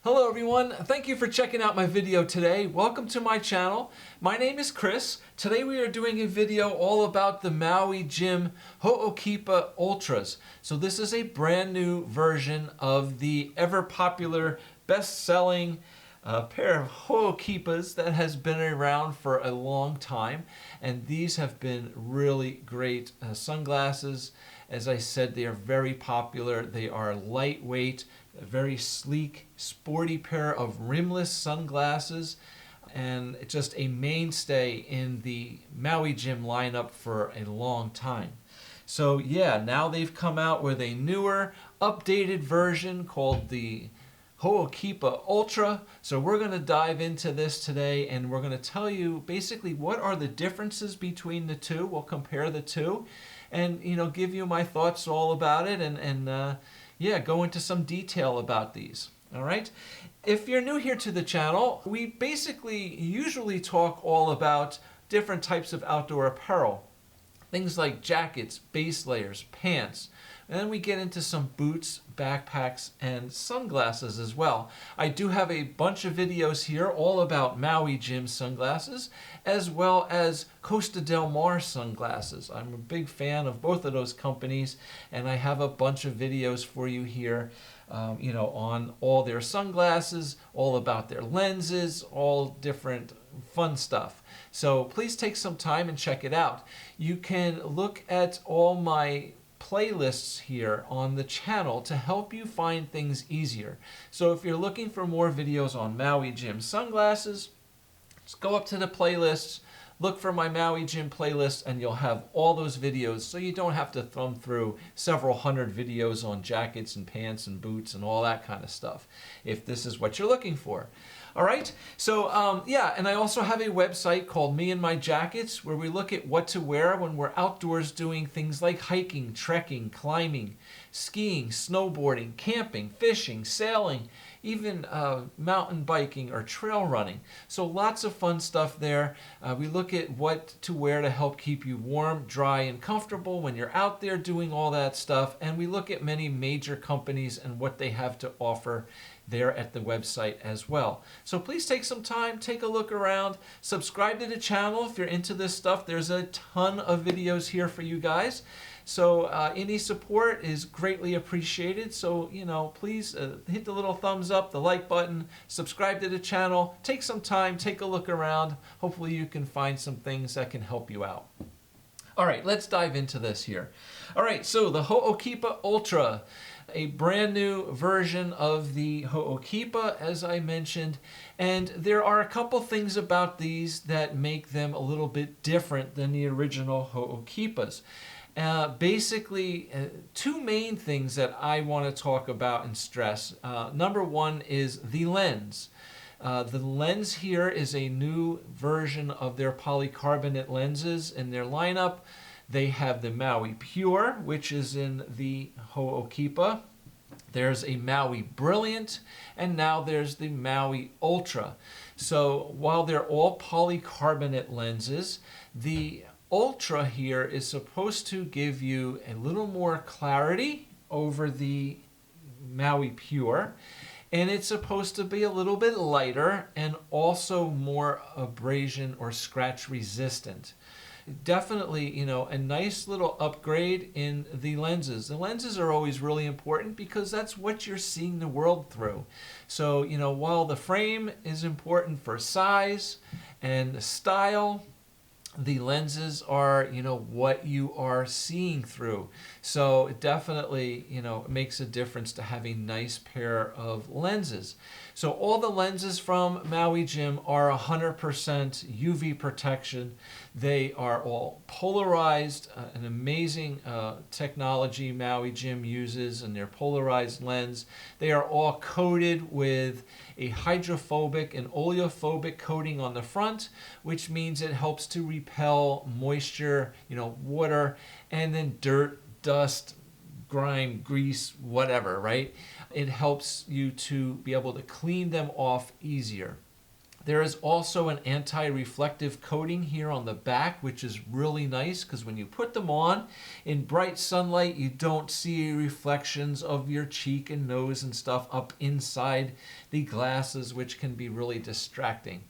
Hello everyone, thank you for checking out my video today. Welcome to my channel. My name is Chris. Today we are doing a video all about the Maui Jim OKIPA Ultras. So this is a brand new version of the ever popular, best-selling pair of OKIPAs that has been around for a long time. And these have been really great sunglasses. As I said, they are very popular. They are lightweight, a very sleek, sporty pair of rimless sunglasses, and just a mainstay in the Maui Jim lineup for a long time. So yeah, now they've come out with a newer, updated version called the OKIPA Ultra. So we're going to dive into this today, and we're going to tell you basically what are the differences between the two. We'll compare the two and give you my thoughts all about it, and yeah, go into some detail about these. All right. If you're new here to the channel, we basically usually talk all about different types of outdoor apparel. Things like jackets, base layers, pants. And then we get into some boots, backpacks, and sunglasses as well. I do have a bunch of videos here all about Maui Jim sunglasses, as well as Costa Del Mar sunglasses. I'm a big fan of both of those companies, and I have a bunch of videos for you here, on all their sunglasses, all about their lenses, all different fun stuff. So please take some time and check it out. You can look at all my playlists here on the channel to help you find things easier. So if you're looking for more videos on Maui Jim sunglasses, just go up to the playlists, look for my Maui Jim playlist, and you'll have all those videos, so you don't have to thumb through several hundred videos on jackets and pants and boots and all that kind of stuff, if this is what you're looking for. All right, so yeah, and I also have a website called Me and My Jackets, where we look at what to wear when we're outdoors doing things like hiking, trekking, climbing, skiing, snowboarding, camping, fishing, sailing, even mountain biking or trail running. So lots of fun stuff there. We look at what to wear to help keep you warm, dry, and comfortable when you're out there doing all that stuff. And we look at many major companies and what they have to offer there at the website as well. So please take some time, take a look around, subscribe to the channel if you're into this stuff. There's a ton of videos here for you guys. So any support is greatly appreciated. So, please hit the little thumbs up, the like button, subscribe to the channel, take some time, take a look around. Hopefully you can find some things that can help you out. All right, let's dive into this here. All right, so the OKIPA Ultra, a brand new version of the OKIPA, as I mentioned, and there are a couple things about these that make them a little bit different than the original OKIPAs. Basically, two main things that I want to talk about and stress. Number one is the lens. The lens here is a new version of their polycarbonate lenses in their lineup. They have the Maui Pure, which is in the OKIPA. There's a Maui Brilliant, and now there's the Maui Ultra. So while they're all polycarbonate lenses, the Ultra here is supposed to give you a little more clarity over the Maui Pure, and it's supposed to be a little bit lighter and also more abrasion or scratch resistant. Definitely, a nice little upgrade in the lenses. The lenses are always really important because that's what you're seeing the world through. So, while the frame is important for size and style, the lenses are, what you are seeing through. So it definitely, makes a difference to have a nice pair of lenses. So all the lenses from Maui Jim are 100% UV protection. They are all polarized, an amazing technology Maui Jim uses in their polarized lens. They are all coated with a hydrophobic and oleophobic coating on the front, which means it helps to repel moisture, water, and then dirt, dust, grime, grease, whatever, right? It helps you to be able to clean them off easier. There is also an anti-reflective coating here on the back, which is really nice because when you put them on in bright sunlight, you don't see reflections of your cheek and nose and stuff up inside the glasses, which can be really distracting.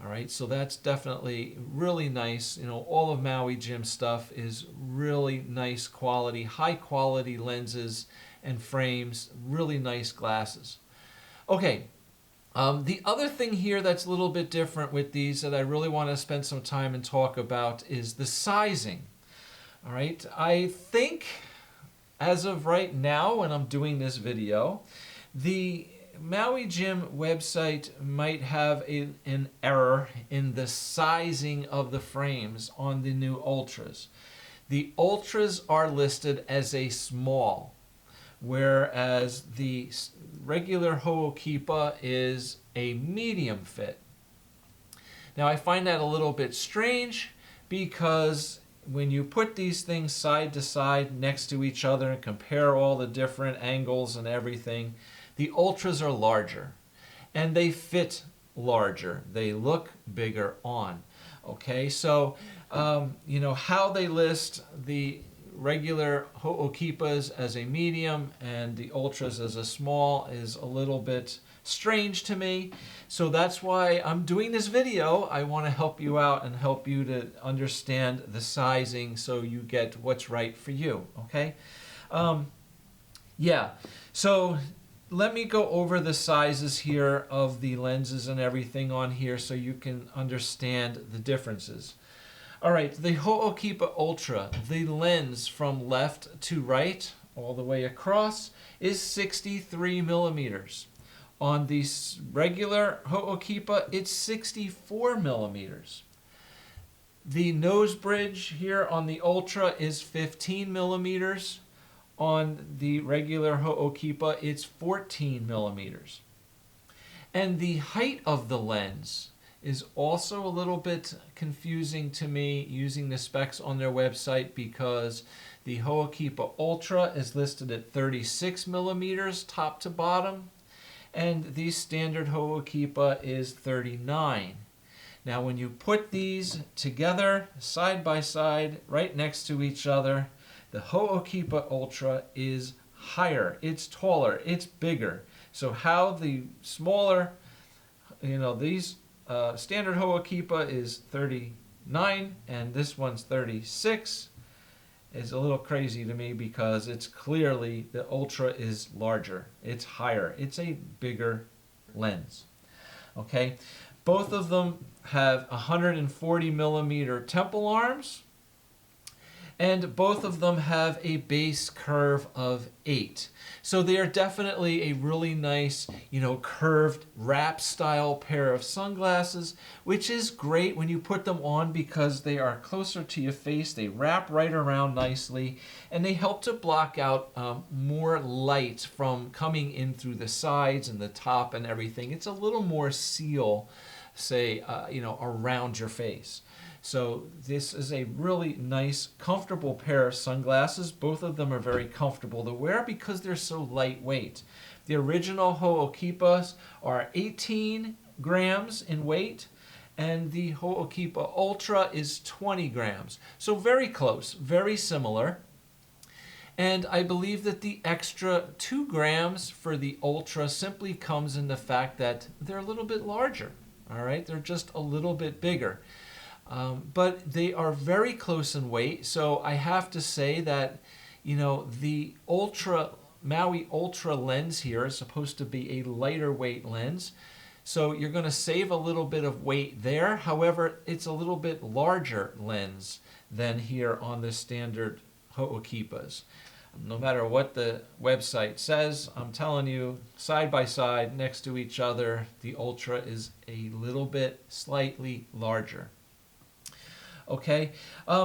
All right, so that's definitely really nice. You know, all of Maui Jim stuff is really nice quality, high quality lenses and frames, really nice glasses. Okay. The other thing here that's a little bit different with these that I really want to spend some time and talk about is the sizing. All right, I think as of right now when I'm doing this video, the Maui Jim website might have an error in the sizing of the frames on the new Ultras. The Ultras are listed as a small, whereas the regular OKIPA is a medium fit. Now I find that a little bit strange because when you put these things side to side next to each other and compare all the different angles and everything, the Ultras are larger and they fit larger. They look bigger on. Okay, so you know how they list the regular OKIPAs as a medium and the Ultras as a small is a little bit strange to me. So that's why I'm doing this video. I want to help you out and help you to understand the sizing so you get what's right for you. Okay? Yeah. So let me go over the sizes here of the lenses and everything on here so you can understand the differences. All right, the OKIPA Ultra, the lens from left to right, all the way across, is 63 millimeters. On the regular OKIPA, it's 64 millimeters. The nose bridge here on the Ultra is 15 millimeters. On the regular OKIPA, it's 14 millimeters. And the height of the lens is also a little bit confusing to me using the specs on their website because the OKIPA Ultra is listed at 36 millimeters top to bottom and the standard OKIPA is 39. Now when you put these together side by side right next to each other, the OKIPA Ultra is higher, it's taller, it's bigger. So how the smaller, you know, these standard OKIPA is 39 and this one's 36 is a little crazy to me because it's clearly the Ultra is larger. It's higher. It's a bigger lens. Okay, both of them have 140 millimeter temple arms and both of them have a base curve of 8. So they are definitely a really nice, you know, curved wrap style pair of sunglasses, which is great when you put them on because they are closer to your face. They wrap right around nicely and they help to block out more light from coming in through the sides and the top and everything. It's a little more seal, say, you know, around your face. So this is a really nice, comfortable pair of sunglasses. Both of them are very comfortable to wear because they're so lightweight. The original OKIPAs are 18 grams in weight, and the OKIPA Ultra is 20 grams. So very close, very similar. And I believe that the extra 2 grams for the Ultra simply comes in the fact that they're a little bit larger. All right, they're just a little bit bigger. But they are very close in weight, so I have to say that, you know, the Maui Ultra lens here is supposed to be a lighter weight lens, so you're going to save a little bit of weight there. However, it's a little bit larger lens than here on the standard OKIPAs. No matter what the website says, I'm telling you, side by side, next to each other, the Ultra is a little bit slightly larger. Okay,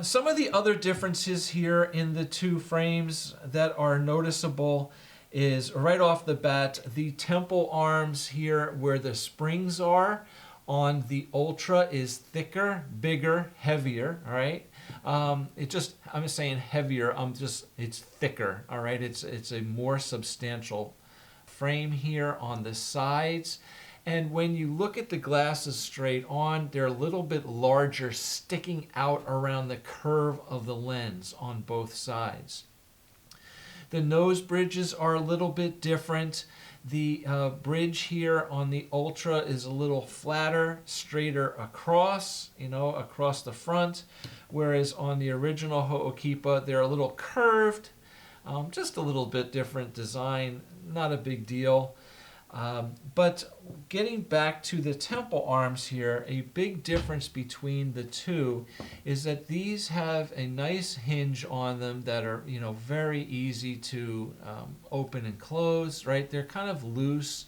some of the other differences here in the two frames that are noticeable is right off the bat, the temple arms here where the springs are on the Ultra is thicker, bigger, heavier, all right? I'm just saying heavier, it's thicker, all right? It's a more substantial frame here on the sides. And when you look at the glasses straight on, they're a little bit larger, sticking out around the curve of the lens on both sides. The nose bridges are a little bit different. The bridge here on the Ultra is a little flatter, straighter across, across the front, whereas on the original OKIPA, they're a little curved, just a little bit different design, not a big deal. But getting back to the temple arms here, a big difference between the two is that these have a nice hinge on them that are, very easy to open and close, right? They're kind of loose,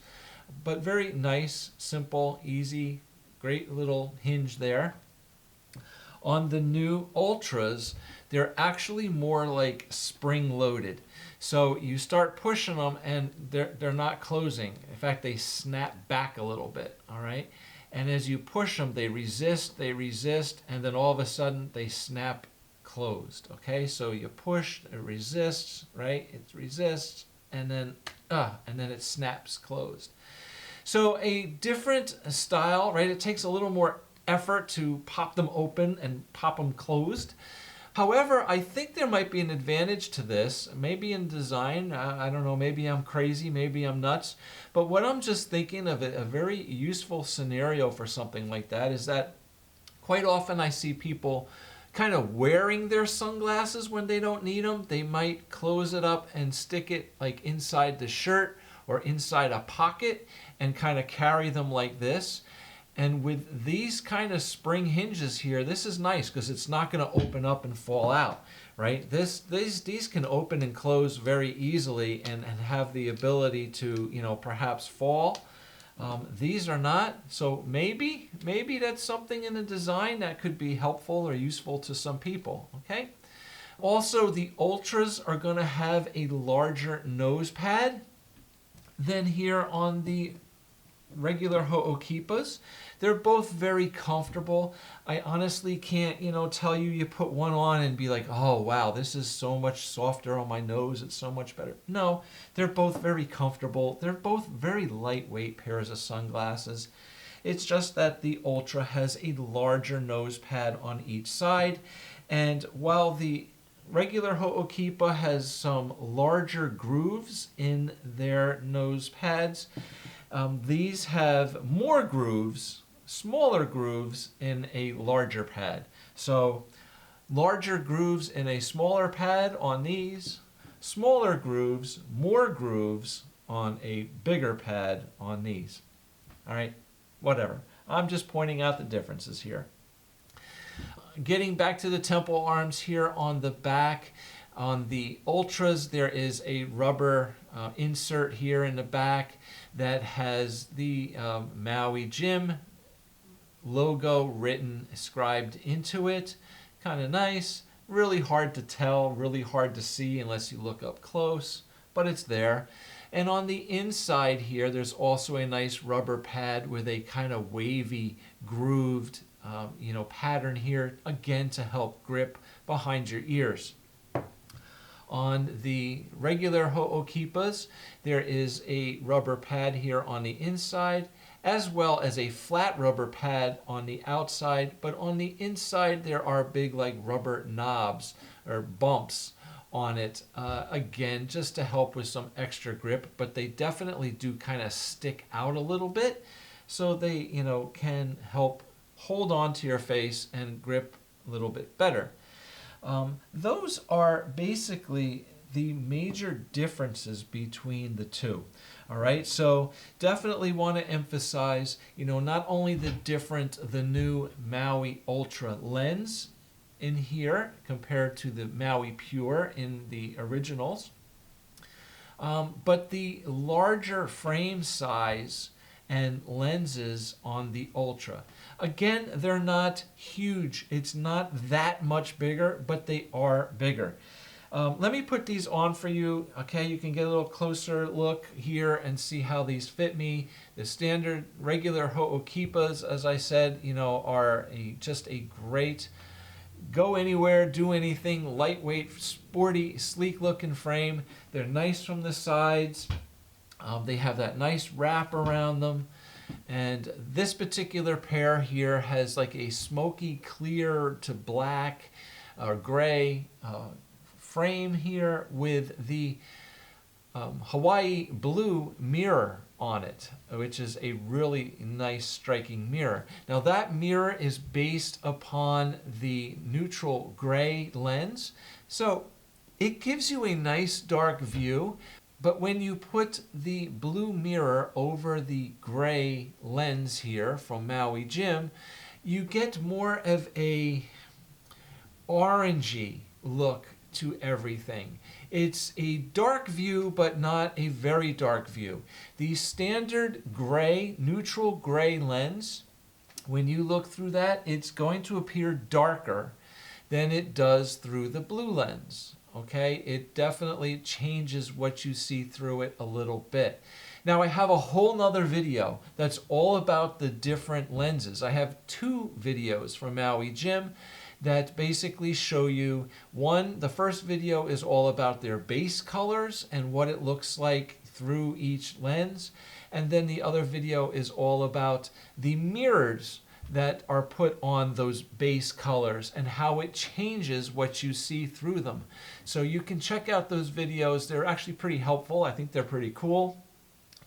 but very nice, simple, easy, great little hinge there. On the new Ultras, they're actually more like spring-loaded. So you start pushing them and they're not closing. In fact, they snap back a little bit, all right? And as you push them, they resist, and then all of a sudden they snap closed, okay? So you push, it resists, right? It resists, and then it snaps closed. So a different style, right? It takes a little more effort to pop them open and pop them closed. However, I think there might be an advantage to this, maybe in design. I don't know, maybe I'm crazy, maybe I'm nuts. But what I'm just thinking of, a very useful scenario for something like that is that quite often I see people kind of wearing their sunglasses when they don't need them. They might close it up and stick it like inside the shirt or inside a pocket and kind of carry them like this. And with these kind of spring hinges here, this is nice because it's not going to open up and fall out, right? These can open and close very easily and have the ability to, perhaps fall. These are not, so maybe that's something in the design that could be helpful or useful to some people, okay? Also, the Ultras are going to have a larger nose pad than here on the regular OKIPAs. They're both very comfortable. I honestly can't, tell you put one on and be like, oh, wow, this is so much softer on my nose. It's so much better. No, they're both very comfortable. They're both very lightweight pairs of sunglasses. It's just that the Ultra has a larger nose pad on each side. And while the regular OKIPA has some larger grooves in their nose pads, these have more grooves, smaller grooves in a larger pad. So larger grooves in a smaller pad on these, smaller grooves, more grooves on a bigger pad on these. All right, whatever. I'm just pointing out the differences here. Getting back to the temple arms here on the back, on the Ultras, there is a rubber insert here in the back that has the Maui Jim logo written, inscribed into it. Kind of nice. Really hard to tell, really hard to see unless you look up close, but it's there. And on the inside here, there's also a nice rubber pad with a kind of wavy, grooved, pattern here, again to help grip behind your ears. On the regular OKIPAs, there is a rubber pad here on the inside, as well as a flat rubber pad on the outside, but on the inside there are big like rubber knobs or bumps on it, again, just to help with some extra grip, but they definitely do kind of stick out a little bit, so they, can help hold on to your face and grip a little bit better. Those are basically the major differences between the two. All right, so definitely want to emphasize, not only the new Maui Ultra lens in here compared to the Maui Pure in the originals, but the larger frame size and lenses on the Ultra. Again, they're not huge. It's not that much bigger, but they are bigger. Let me put these on for you. Okay, you can get a little closer look here and see how these fit me. The standard regular OKIPAs, as I said, are just a great go anywhere, do anything, lightweight, sporty, sleek looking frame. They're nice from the sides. They have that nice wrap around them. And this particular pair here has like a smoky clear to black or gray frame here with the Hawaii blue mirror on it, which is a really nice striking mirror. Now that mirror is based upon the neutral gray lens, so it gives you a nice dark view, but when you put the blue mirror over the gray lens here from Maui Jim, you get more of a orangey look to everything. It's a dark view, but not a very dark view. The standard gray, neutral gray lens, when you look through that, it's going to appear darker than it does through the blue lens. Okay, it definitely changes what you see through it a little bit. Now I have a whole nother video that's all about the different lenses. I have 2 videos from Maui Jim that basically show you, one, the first video is all about their base colors and what it looks like through each lens, and then the other video is all about the mirrors that are put on those base colors and how it changes what you see through them. So you can check out those videos. They're actually pretty helpful. I think they're pretty cool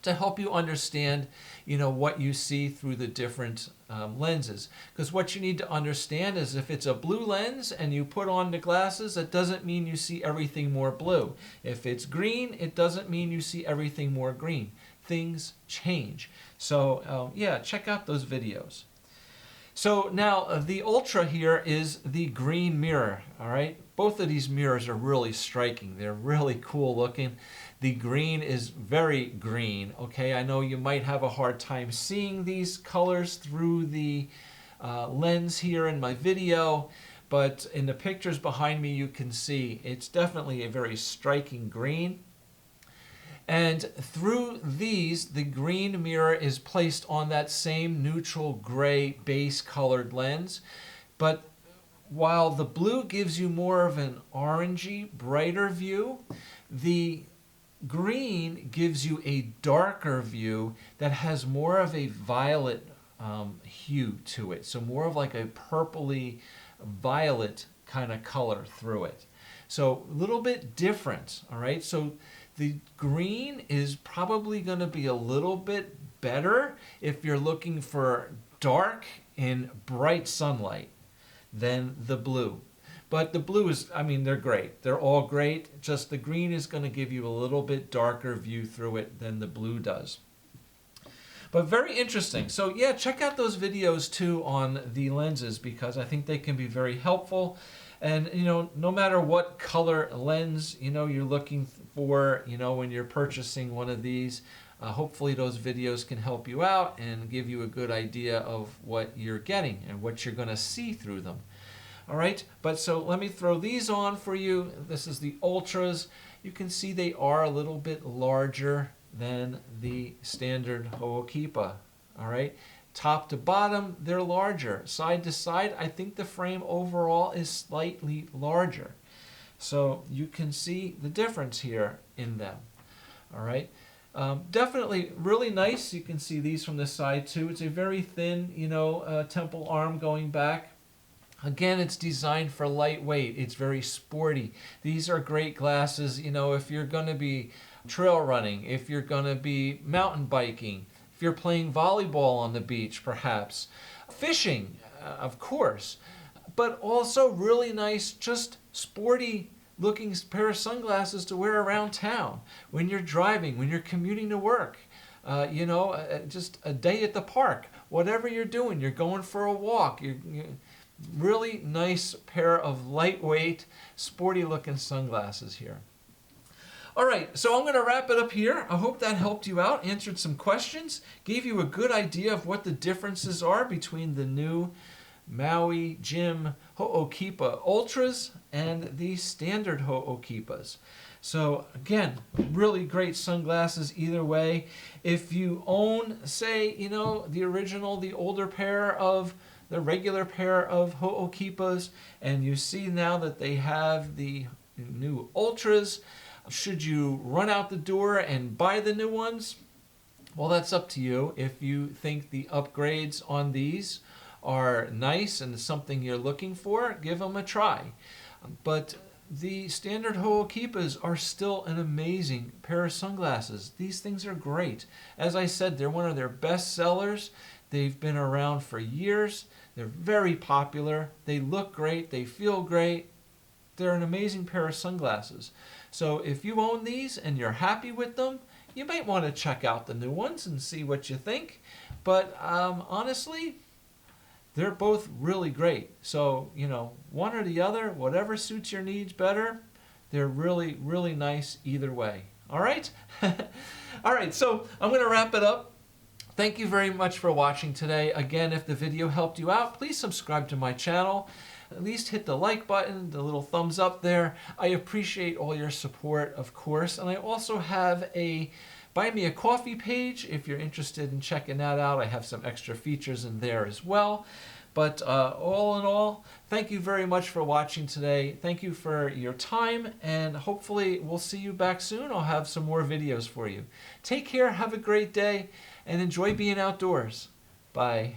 to help you understand, what you see through the different lenses. Because what you need to understand is if it's a blue lens and you put on the glasses, that doesn't mean you see everything more blue. If it's green, it doesn't mean you see everything more green. Things change. So yeah, check out those videos. So now the Ultra here is the green mirror, all right? Both of these mirrors are really striking. They're really cool looking. The green is very green, okay? I know you might have a hard time seeing these colors through the lens here in my video, but in the pictures behind me you can see it's definitely a very striking green. And through these, the green mirror is placed on that same neutral gray base colored lens. But while the blue gives you more of an orangey, brighter view, the green gives you a darker view that has more of a violet hue to it. So more of like a purpley violet kind of color through it. So a little bit different, all right? So the green is probably going to be a little bit better if you're looking for dark and bright sunlight than the blue. But the blue is, they're great. They're all great. Just the green is going to give you a little bit darker view through it than the blue does. But very interesting. So yeah, check out those videos too on the lenses because I think they can be very helpful. And no matter what color lens you're looking for, when you're purchasing one of these, hopefully those videos can help you out and give you a good idea of what you're getting and what you're going to see through them. All right, but so let me throw these on for you. This is the Ultras. You can see they are a little bit larger than the standard OKIPA. All right. Top to bottom, they're larger. Side to side, I think the frame overall is slightly larger. So you can see the difference here in them. All right. Definitely really nice. You can see these from the side too. It's a very thin, temple arm going back. Again, it's designed for lightweight. It's very sporty. These are great glasses, if you're going to be trail running, if you're going to be mountain biking, if you're playing volleyball on the beach, perhaps. Fishing, of course. But also really nice, just sporty looking pair of sunglasses to wear around town. When you're driving, when you're commuting to work, just a day at the park. Whatever you're doing, you're going for a walk. You're really nice pair of lightweight, sporty looking sunglasses here. All right, so I'm going to wrap it up here. I hope that helped you out, answered some questions, gave you a good idea of what the differences are between the new Maui Jim OKIPA Ultras and the standard OKIPAs. So again, really great sunglasses either way. If you own, say, the original, the older pair of the regular pair of OKIPAs, and you see now that they have the new Ultras, should you run out the door and buy the new ones? Well, that's up to you. If you think the upgrades on these are nice and something you're looking for, give them a try. But the standard OKIPAs are still an amazing pair of sunglasses. These things are great. As I said, they're one of their best sellers. They've been around for years. They're very popular. They look great. They feel great. They're an amazing pair of sunglasses. So if you own these and you're happy with them, you might want to check out the new ones and see what you think. But honestly, they're both really great. So, one or the other, whatever suits your needs better, they're really, really nice either way. All right? All right, so I'm going to wrap it up. Thank you very much for watching today. Again, if the video helped you out, please subscribe to my channel. At least hit the like button, the little thumbs up there. I appreciate all your support, of course. And I also have a Buy Me a Coffee page if you're interested in checking that out. I have some extra features in there as well. But all in all, thank you very much for watching today. Thank you for your time, and hopefully we'll see you back soon. I'll have some more videos for you. Take care, have a great day, and enjoy being outdoors. Bye.